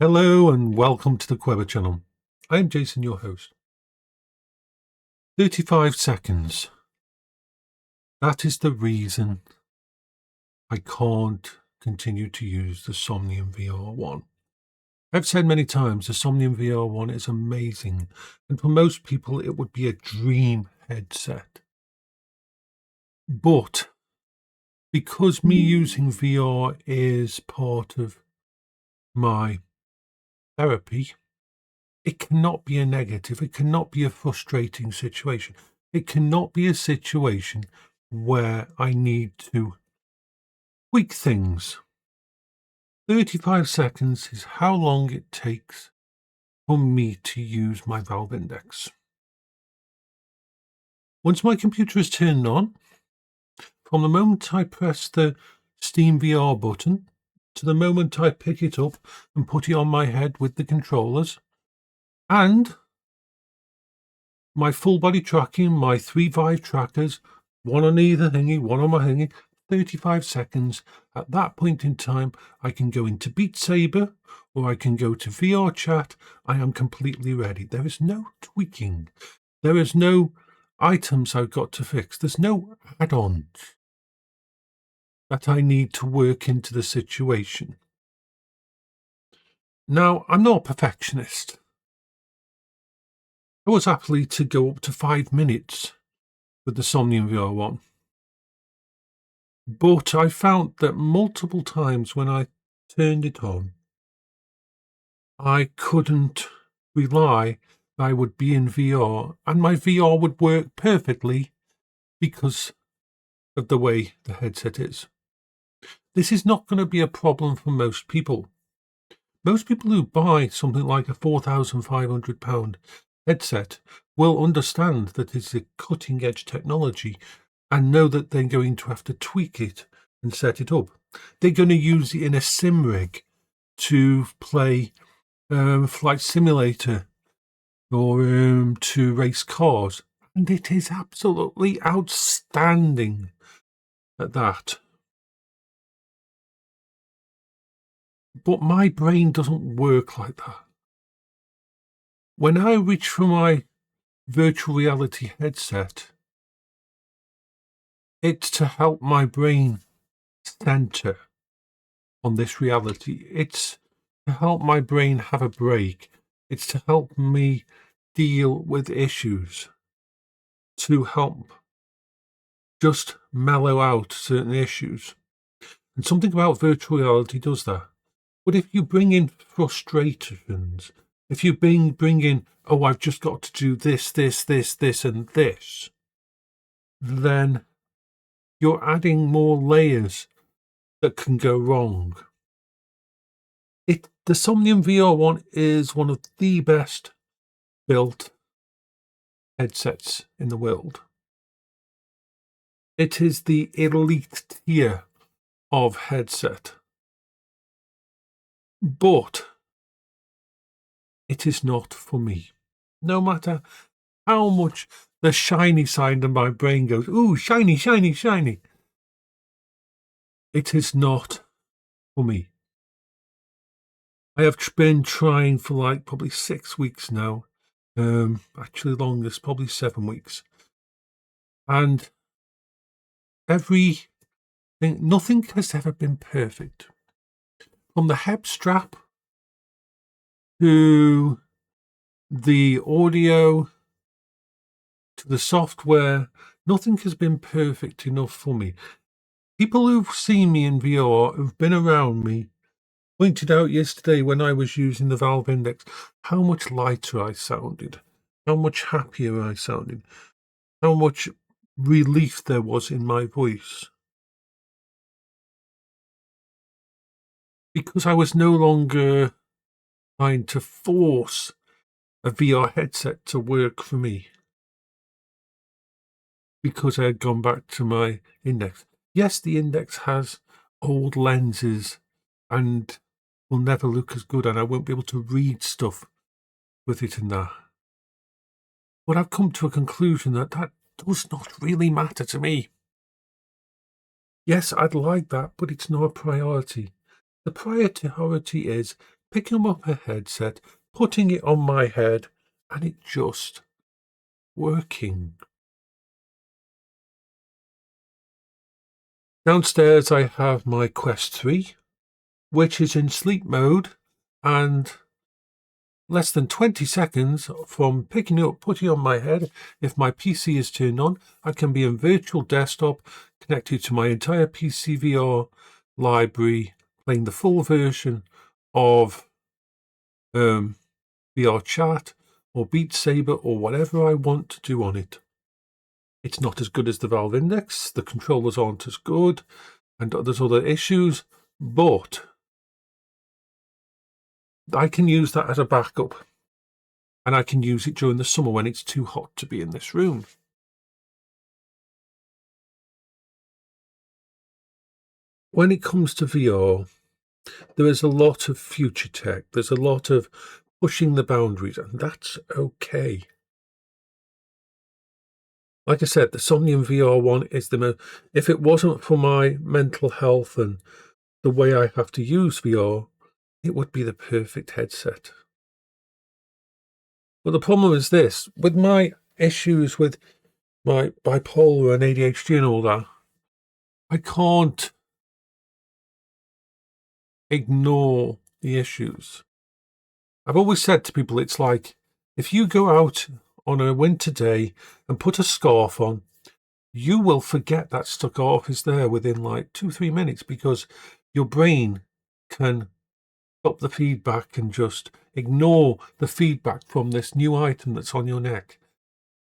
Hello and welcome to the Quever channel. I am Jason, your host. 35 seconds. That is the reason I can't continue to use the Somnium VR1. I've said many times the Somnium VR1 is amazing, and for most people it would be a dream headset. But because me using VR is part of my therapy, it cannot be a negative. It cannot be a frustrating situation. It cannot be a situation where I need to tweak things. 35 seconds is how long it takes for me to use my valve index. Once my computer is turned on, from the moment I press the Steam VR button to the moment I pick it up and put it on my head with the controllers, and my full body tracking, my 3 Vive trackers, one on either thingy, one on my thingy, 35 seconds. At that point in time, I can go into Beat Saber or I can go to VRchat. I am completely ready. There is no tweaking. There is no items I've got to fix. There's no add-ons that I need to work into the situation. Now, I'm not a perfectionist. I was happy to go up to 5 minutes with the Somnium VR1. But I found that multiple times when I turned it on, I couldn't rely that I would be in VR and my VR would work perfectly because of the way the headset is. This is not going to be a problem for most people. Most people who buy something like a £4,500 headset will understand that it's a cutting-edge technology and know that they're going to have to tweak it and set it up. They're going to use it in a sim rig to play Flight Simulator or to race cars, and it is absolutely outstanding at that. But my brain doesn't work like that. When I reach for my virtual reality headset, it's to help my brain center on this reality. It's to help my brain have a break. It's to help me deal with issues, to help just mellow out certain issues. And something about virtual reality does that. But if you bring in frustrations, if you bring in, oh, I've just got to do this, and this, then you're adding more layers that can go wrong. The Somnium VR1 is one of the best built headsets in the world. It is the elite tier of headset. But it is not for me. No matter how much the shiny side of my brain goes, ooh, shiny, shiny, shiny. It is not for me. I have been trying for like probably 6 weeks now. Actually longest, probably 7 weeks. And nothing has ever been perfect. From the head strap to the audio to the software, nothing has been perfect enough for me. People who've seen me in VR, who've been around me, pointed out yesterday when I was using the Valve Index how much lighter I sounded, how much happier I sounded, how much relief there was in my voice. Because I was no longer trying to force a VR headset to work for me. Because I had gone back to my Index. Yes, the Index has old lenses and will never look as good, and I won't be able to read stuff with it and that. But I've come to a conclusion that does not really matter to me. Yes, I'd like that, but it's not a priority. The priority is picking up a headset, putting it on my head, and it just working. Downstairs I have my Quest 3, which is in sleep mode, and less than 20 seconds from picking it up, putting it on my head, if my PC is turned on, I can be in virtual desktop, connected to my entire PC VR library, playing the full version of VRchat or Beat Saber or whatever I want to do on it. It's not as good as the Valve Index, the controllers aren't as good, and there's other issues, but I can use that as a backup, and I can use it during the summer when it's too hot to be in this room. When it comes to VR, there is a lot of future tech. There's a lot of pushing the boundaries, and that's okay. Like I said, the Somnium VR one is the most. If it wasn't for my mental health and the way I have to use VR, it would be the perfect headset. But the problem is this: with my issues with my bipolar and ADHD and all that, I can't ignore the issues. I've always said to people, it's like if you go out on a winter day and put a scarf on, you will forget that scarf is there within like 2-3 minutes, because your brain can stop the feedback and just ignore the feedback from this new item that's on your neck.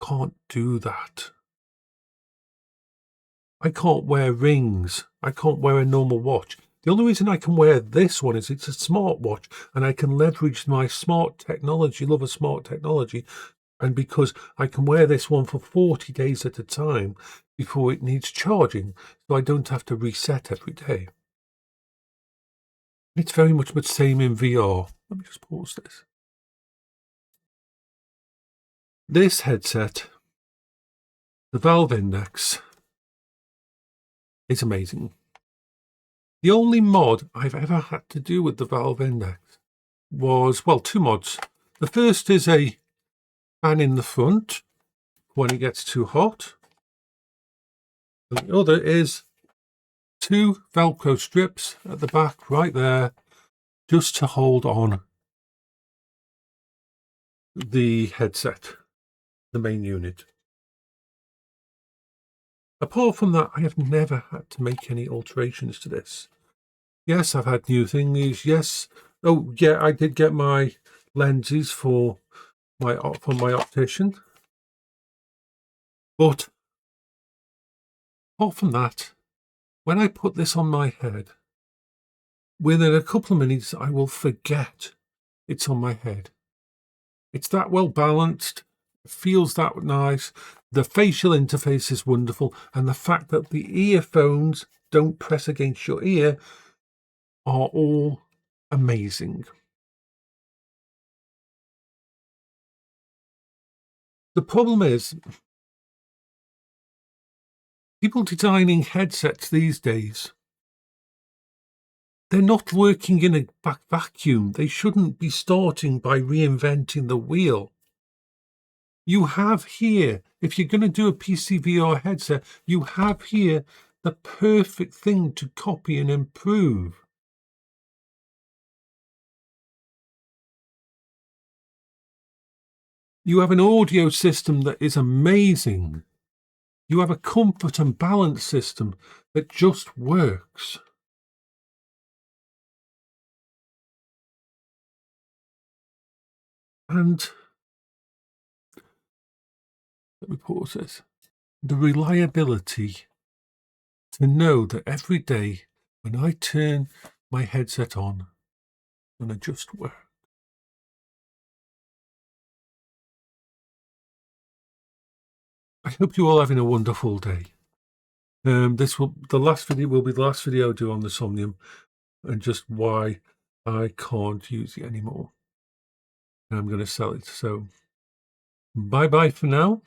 Can't do that. I can't wear rings. I can't wear a normal watch. The only reason I can wear this one is it's a smartwatch, and I can leverage my smart technology, love of smart technology, and because I can wear this one for 40 days at a time before it needs charging, so I don't have to reset every day. It's very much the same in VR. Let me just pause this. This headset, the Valve Index, is amazing. The only mod I've ever had to do with the Valve Index was, well, 2 mods. The first is a fan in the front when it gets too hot. And the other is 2 Velcro strips at the back right there, just to hold on the headset, the main unit. Apart from that, I have never had to make any alterations to this. Yes, I've had new thingies. Yes. Oh, yeah, I did get my lenses from my optician. But apart from that, when I put this on my head, within a couple of minutes, I will forget it's on my head. It's that well balanced, feels that nice. The facial interface is wonderful, and the fact that the earphones don't press against your ear are all amazing. The problem is, people designing headsets these days, they're not working in a vacuum. They shouldn't be starting by reinventing the wheel. You have here, if you're going to do a PC VR headset, you have here the perfect thing to copy and improve. You have an audio system that is amazing. You have a comfort and balance system that just works. And let me pause this. The reliability to know that every day when I turn my headset on, it's going to just work. I hope you're all having a wonderful day. The last video will be the last video I do on the Somnium, and just why I can't use it anymore. And I'm going to sell it. So bye bye for now,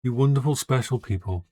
you wonderful special people.